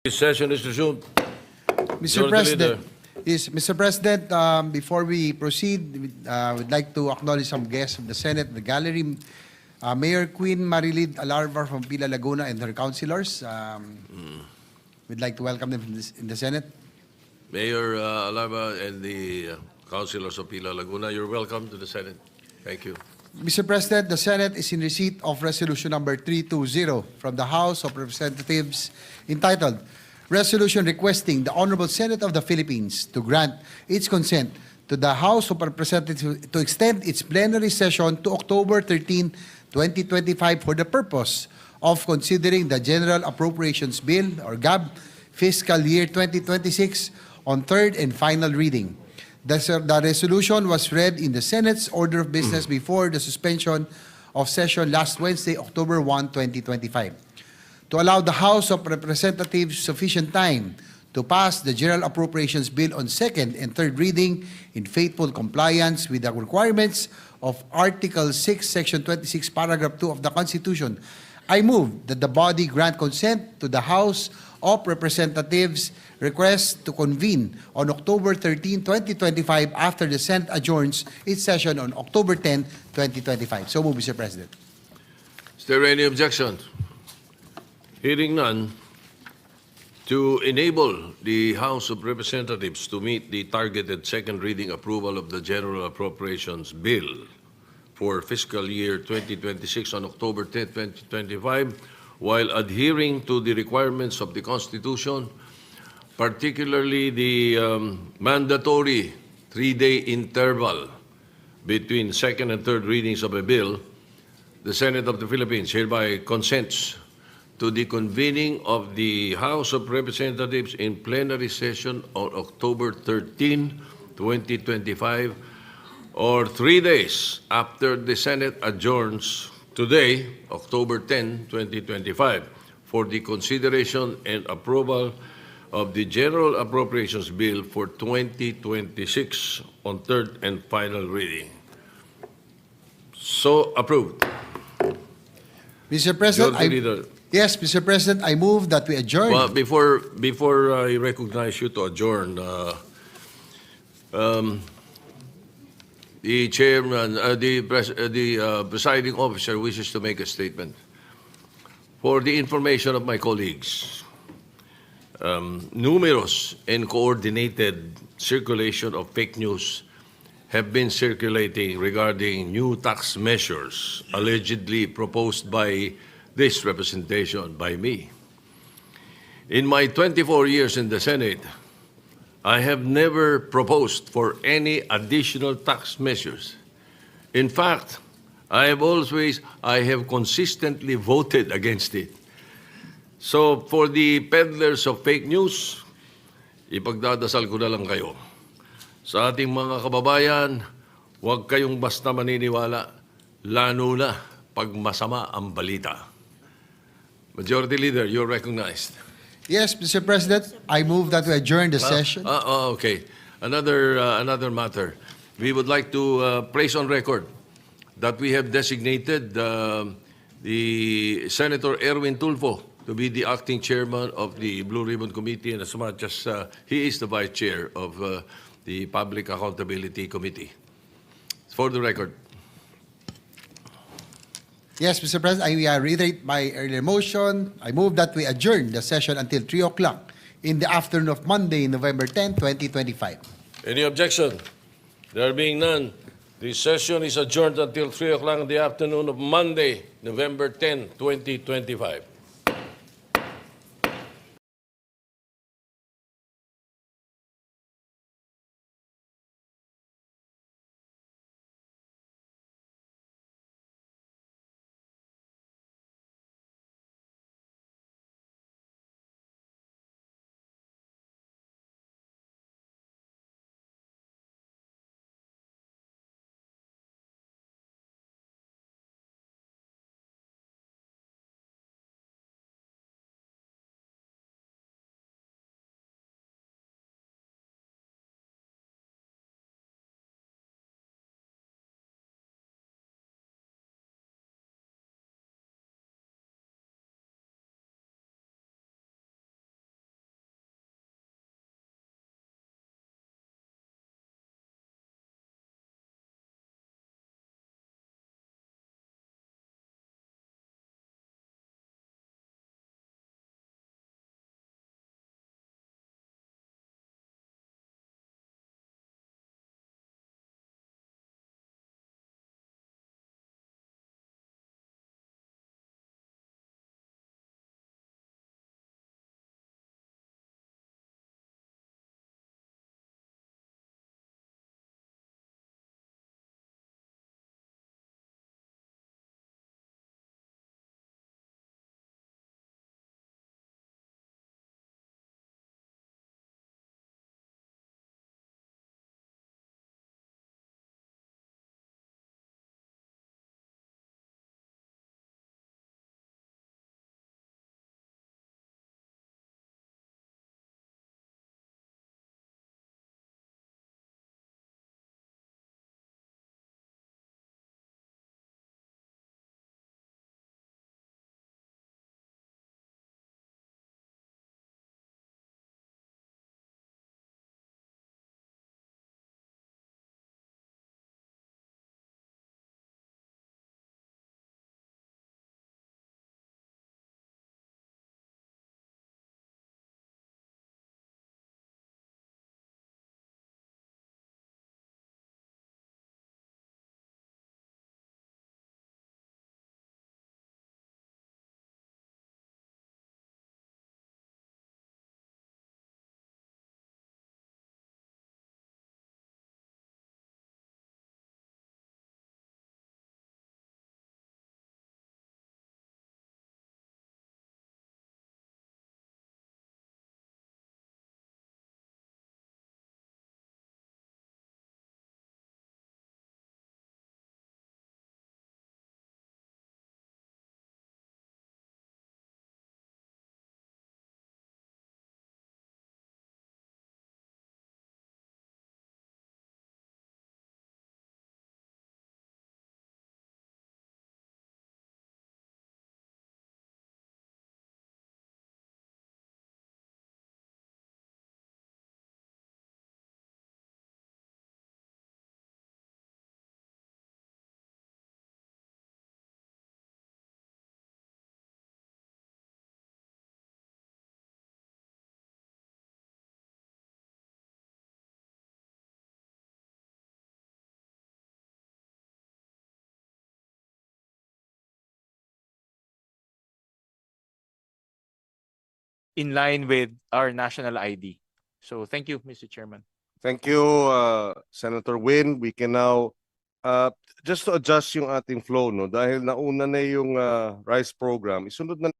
This session is resumed. Mr. Majority President, Leader. yes, Mr. President, before we proceed, we'd like to acknowledge some guests of the Senate, the gallery. Mayor Queen Marilyd Alarva from Pila Laguna and her councilors. We'd like to welcome them in the Senate. Mayor Alarva and the councilors of Pila Laguna, you're welcome to the Senate. Thank you. Mr. President, the Senate is in receipt of Resolution Number 320 from the House of Representatives entitled Resolution Requesting the Honorable Senate of the Philippines to grant its consent to the House of Representatives to extend its plenary session to October 13, 2025 for the purpose of considering the General Appropriations Bill, or GAB, fiscal year 2026 on third and final reading. The resolution was read in the Senate's order of business before the suspension of session last Wednesday, October 1, 2025. To allow the House of Representatives sufficient time to pass the General Appropriations Bill on second and third reading in faithful compliance with the requirements of Article 6, Section 26, Paragraph 2 of the Constitution, I move that the body grant consent to the House of Representatives' request to convene on October 13, 2025 after the Senate adjourns its session on October 10, 2025. So move, Mr. President. Is there any objection? Hearing none, to enable the House of Representatives to meet the targeted second reading approval of the General Appropriations Bill for fiscal year 2026 on October 10, 2025, while adhering to the requirements of the Constitution, particularly the mandatory 3-day interval between second and third readings of a bill, the Senate of the Philippines hereby consents to the convening of the House of Representatives in plenary session on October 13, 2025, or 3 days after the Senate adjourns today, October 10, 2025, for the consideration and approval of the General Appropriations Bill for 2026 on third and final reading. So approved. Mr. President, yes, Mr. President, I move that we adjourn. Well, before I recognize you to adjourn, the chairman, the presiding officer wishes to make a statement. For the information of my colleagues, numerous and coordinated circulation of fake news have been circulating regarding new tax measures allegedly proposed by this representation, by me. In my 24 years in the Senate, I have never proposed for any additional tax measures. In fact, I have consistently voted against it. So for the peddlers of fake news, ipagdadasal ko na lang kayo. Sa ating mga kababayan, huwag kayong basta maniniwala, lalo na pag masama ang balita. Majority Leader, you're recognized. Yes, Mr. President, I move that we adjourn the session. Okay. Another matter. We would like to place on record that we have designated the Senator Erwin Tulfo to be the acting chairman of the Blue Ribbon Committee, and as much as he is the vice chair of the Public Accountability Committee. For the record. Yes, Mr. President, I reiterate my earlier motion. I move that we adjourn the session until 3 o'clock in the afternoon of Monday, November 10, 2025. Any objection? There being none, the session is adjourned until 3 o'clock in the afternoon of Monday, November 10, 2025. in line with our national ID. So thank you, Mr. Chairman. Thank you, Senator Win. We can now, just to adjust yung ating flow, no? Dahil nauna na yung rice program, isunod na